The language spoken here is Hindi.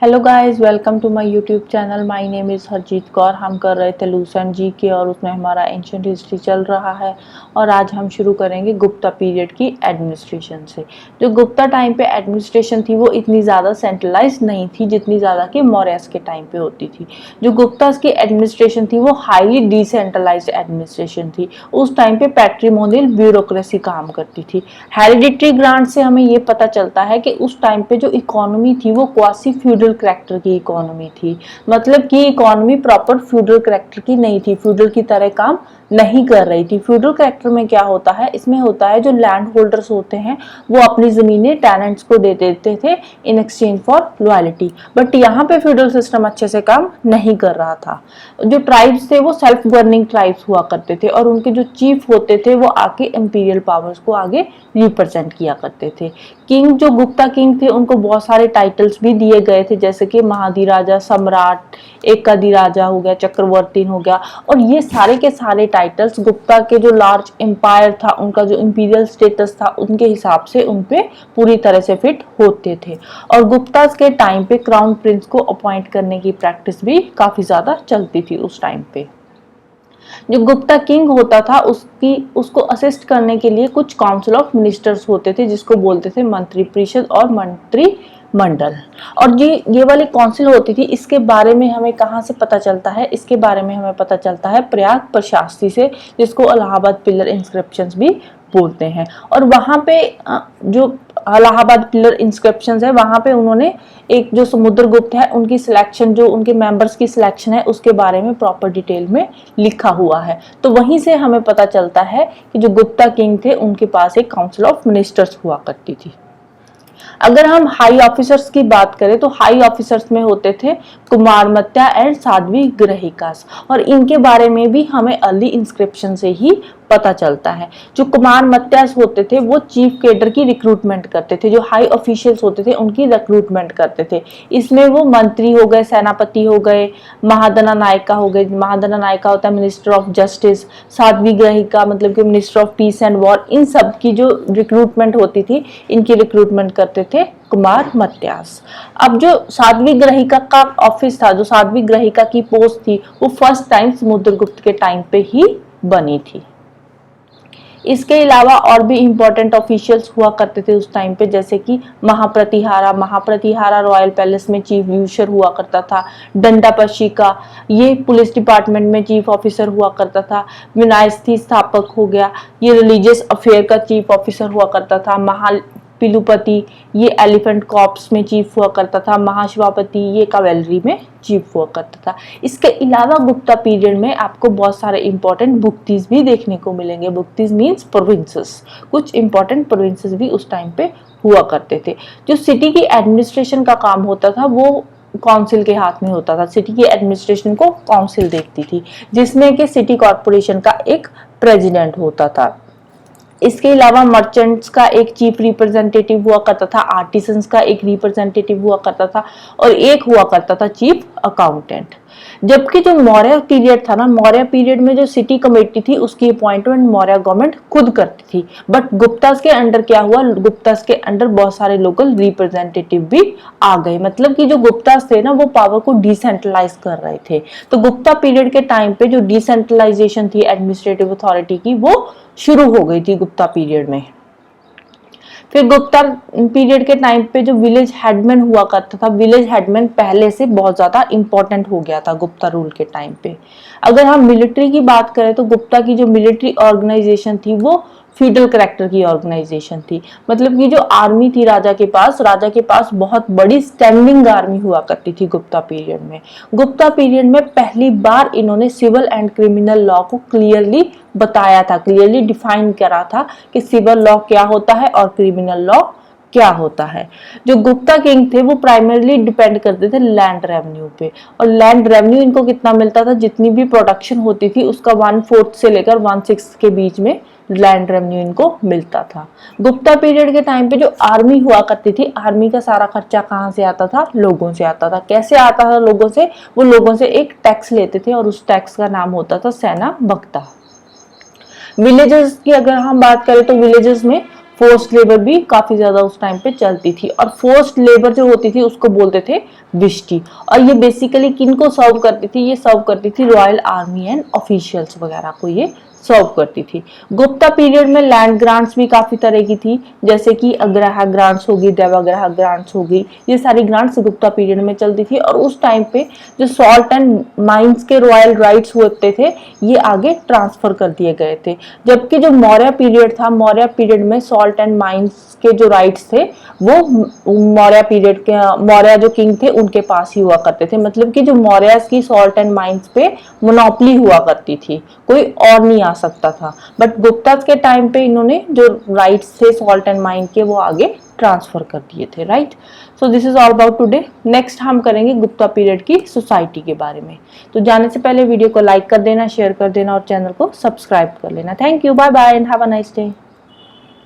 Hello guys, welcome to my YouTube channel. My name is Harjeet Kaur. हम कर रहे थे लूसेंट जी के और उसमें हमारा एंशिएंट हिस्ट्री चल रहा है और आज हम शुरू करेंगे गुप्ता पीरियड की एडमिनिस्ट्रेशन से। जो गुप्ता टाइम पे एडमिनिस्ट्रेशन थी वो इतनी ज़्यादा सेंट्रलाइज नहीं थी जितनी ज़्यादा कि मौर्यस के टाइम पे होती थी। जो गुप्तास की एडमिनिस्ट्रेशन थी वो हाईली डिसेंट्रलाइज्ड एडमिनिस्ट्रेशन थी। उस टाइम पे पैट्रिमोनियल ब्यूरोक्रेसी काम करती थी। हेरिडिटरी ग्रांट से हमें ये पता चलता है कि उस टाइम पे जो इकोनॉमी थी वो क्वासी फ्यूडल करैक्टर की इकोनॉमी थी। मतलब कि इकोनॉमी प्रॉपर फ्यूडल करैक्टर की नहीं थी, फ्यूडल की तरह काम नहीं कर रही थी। फ्यूडल करैक्टर में क्या होता है, इसमें होता है जो लैंड होल्डर्स होते हैं वो अपनी जमीनें टेनेंट्स को दे देते थे in exchange for loyalty. But यहाँ पे फ्यूडल सिस्टम अच्छे से काम नहीं कर रहा था। जो ट्राइब्स थे वो सेल्फ गवर्निंग ट्राइब्स हुआ करते थे और उनके जो चीफ होते थे वो आके इंपीरियल पावर्स को आगे रिप्रेजेंट किया करते थे। किंग, जो गुप्ता किंग थे, उनको बहुत सारे टाइटल्स भी दिए गए थे जैसे कि महाधिराजा, सम्राट, एकाधिराजा हो गया, चक्रवर्ती हो गया। और ये सारे के सारे टाइटल्स गुप्ता के जो लार्ज एम्पायर था, उनका जो इंपीरियल स्टेटस था, उनके हिसाब से उनपे पूरी तरह से फिट होते थे। और गुप्ता के टाइम पे क्राउन प्रिंस को अपॉइंट करने की प्रैक्टिस भी काफी ज्यादा चलती थी उस टाइम पे। जो गुप्ता किंग होता था उसको असिस्ट करने के लिए कुछ काउंसिल ऑफ मिनिस्टर्स होते थे जिसको बोलते थे मंत्री परिषद और मंत्री मंडल। और ये वाली काउंसिल होती थी, इसके बारे में हमें कहाँ से पता चलता है? इसके बारे में हमें पता चलता है प्रयाग प्रशास्त्री से, जिसको इलाहाबाद पिलर इंस्क्रिप्शंस भी बोलते हैं। और वहां पे जो इलाहाबाद पिलर इंस्क्रिप्शंस है वहां पे उन्होंने एक जो समुद्रगुप्त है उनकी सिलेक्शन, जो उनके मेंबर्स की सिलेक्शन है उसके बारे में प्रॉपर डिटेल में लिखा हुआ है। तो वहीं से हमें पता चलता है कि जो गुप्ता किंग थे उनके पास एक काउंसिल ऑफ मिनिस्टर्स हुआ करती थी। अगर हम हाई ऑफिसर्स की बात करें तो हाई ऑफिसर्स में होते थे कुमारमत्या एंड साध्वी ग्रहिकास, और इनके बारे में भी हमें अर्ली इंस्क्रिप्शन से ही पता चलता है। जो कुमारमत्यास होते थे वो चीफ केडर की रिक्रूटमेंट करते थे, जो हाई ऑफिशियल्स होते थे उनकी रिक्रूटमेंट करते थे। इसमें वो मंत्री हो गए, सेनापति हो गए, महादना नायिका हो गए। महादना नायिका होता है मिनिस्टर ऑफ जस्टिस, साध्वी ग्रहिका मतलब कि minister of peace and war. इन सब की जो रिक्रूटमेंट होती थी, इनकी रिक्रूटमेंट करते थे कुमारमत्यास। अब जो साध्वी ग्रहिका का ऑफिस था, जो साध्वी ग्रहिका की पोस्ट थी, वो फर्स्ट टाइम समुद्रगुप्त के टाइम पे ही बनी थी। इसके अलावा और भी इंपॉर्टेंट ऑफिशियल्स हुआ करते थे उस टाइम पे, जैसे कि महाप्रतिहारा रॉयल पैलेस में चीफ यूशर हुआ करता था। दंडापशिका, ये पुलिस डिपार्टमेंट में चीफ ऑफिसर हुआ करता था। विनायस्थी स्थापक हो गया, ये रिलीजियस अफेयर का चीफ ऑफिसर हुआ करता था। पिलुपति, ये एलिफेंट कॉर्प्स में चीफ हुआ करता था। महाशिवापति, ये कैवेलरी में चीफ हुआ करता था। इसके अलावा गुप्ता पीरियड में आपको बहुत सारे इंपॉर्टेंट भुक्तीज भी देखने को मिलेंगे। भुक्तीज मीन्स प्रोविंसेस। कुछ इंपॉर्टेंट प्रोविंसेस भी उस टाइम पे हुआ करते थे। जो सिटी की एडमिनिस्ट्रेशन का काम होता था वो काउंसिल के हाथ में होता था। सिटी की एडमिनिस्ट्रेशन को काउंसिल देखती थी, जिसमें कि सिटी कॉर्पोरेशन का एक प्रेसिडेंट होता था। इसके अलावा मर्चेंट्स का एक चीफ रिप्रेजेंटेटिव हुआ करता था, आर्टिसंस का एक रिप्रेजेंटेटिव हुआ करता था और एक हुआ करता था चीफ अकाउंटेंट। जबकि जो मौर्य पीरियड था ना, मौर्य पीरियड में जो सिटी कमेटी थी उसकी अपॉइंटमेंट मौर्य गवर्नमेंट खुद करती थी। बट गुप्तास के अंडर क्या हुआ, गुप्तास के अंडर बहुत सारे लोकल रिप्रेजेंटेटिव भी आ गए। मतलब कि जो गुप्तास थे ना वो पावर को डिसेंट्रलाइज कर रहे थे। तो गुप्ता पीरियड के टाइम पे जो डिसेंट्रलाइजेशन थी एडमिनिस्ट्रेटिव अथॉरिटी की, वो शुरू हो गई थी गुप्ता पीरियड में। फिर गुप्ता पीरियड के टाइम पे जो विलेज हेडमैन हुआ करता था, विलेज हेडमैन पहले से बहुत ज्यादा इंपॉर्टेंट हो गया था गुप्ता रूल के टाइम पे। अगर हम मिलिट्री की बात करें तो गुप्ता की जो मिलिट्री ऑर्गेनाइजेशन थी वो फ्यूडल करैक्टर की ऑर्गेनाइजेशन थी। मतलब कि जो आर्मी थी राजा के पास बहुत बड़ी स्टैंडिंग आर्मी हुआ करती थी गुप्ता पीरियड में। गुप्ता पीरियड में पहली बार इन्होंने सिविल एंड क्रिमिनल लॉ को क्लियरली बताया था, क्लियरली डिफाइन करा था कि सिविल लॉ क्या होता है और क्रिमिनल लॉ क्या होता है। जो गुप्ता किंग थे वो प्राइमरीली डिपेंड करते थे लैंड रेवेन्यू पे, और लैंड रेवेन्यू इनको कितना मिलता था, जितनी भी प्रोडक्शन होती थी उसका 1/4 से लेकर 1/6 के बीच में लैंड रेवेन्यू इनको मिलता था। गुप्ता पीरियड के टाइम पे जो आर्मी हुआ करती थी, आर्मी का सारा खर्चा कहाँ से आता था, लोगों से आता था। कैसे आता था लोगों से, वो लोगों से एक टैक्स लेते थे और उस टैक्स का नाम होता था सेना भत्ता। विलेजेस की अगर हम बात करें तो विलेजेस में फोर्स्ड लेबर भी काफी ज्यादा उस टाइम पे चलती थी, और फोर्स्ड लेबर जो होती थी उसको बोलते थे विष्टी। और ये बेसिकली किनको सर्व करती थी, ये सर्व करती थी रॉयल आर्मी एंड ऑफिशियल्स वगैरह को ये सर्व करती थी। गुप्ता पीरियड में लैंड ग्रांट्स भी काफी तरह की थी, जैसे कि अग्रहा ग्रांट्स होगी, देवाग्रह ग्रांट्स होगी, ये सारी ग्रांट्स गुप्ता पीरियड में चलती थी। और उस टाइम पे जो सॉल्ट एंड माइंस के रॉयल राइट्स होते थे ये आगे ट्रांसफर कर दिए गए थे। जबकि जो मौर्य पीरियड था, मौर्य पीरियड में सॉल्ट एंड माइंस के जो राइट्स थे वो मौर्य पीरियड के मौर्य जो किंग थे उनके पास ही हुआ करते थे। मतलब कि जो मौर्य की सॉल्ट एंड माइंस पे मोनोपोली हुआ करती थी, कोई और नहीं आ सकता था। बट गुप्ता के टाइम पे इन्होंने जो राइट्स थे सॉल्ट एंड माइन के वो आगे ट्रांसफर कर दिए थे, right. So this is all about today. Next हम करेंगे गुप्ता पीरियड की सोसाइटी के बारे में। तो जाने से पहले वीडियो को लाइक कर देना, शेयर कर देना और चैनल को सब्सक्राइब कर लेना। Thank you, bye bye and have a nice day.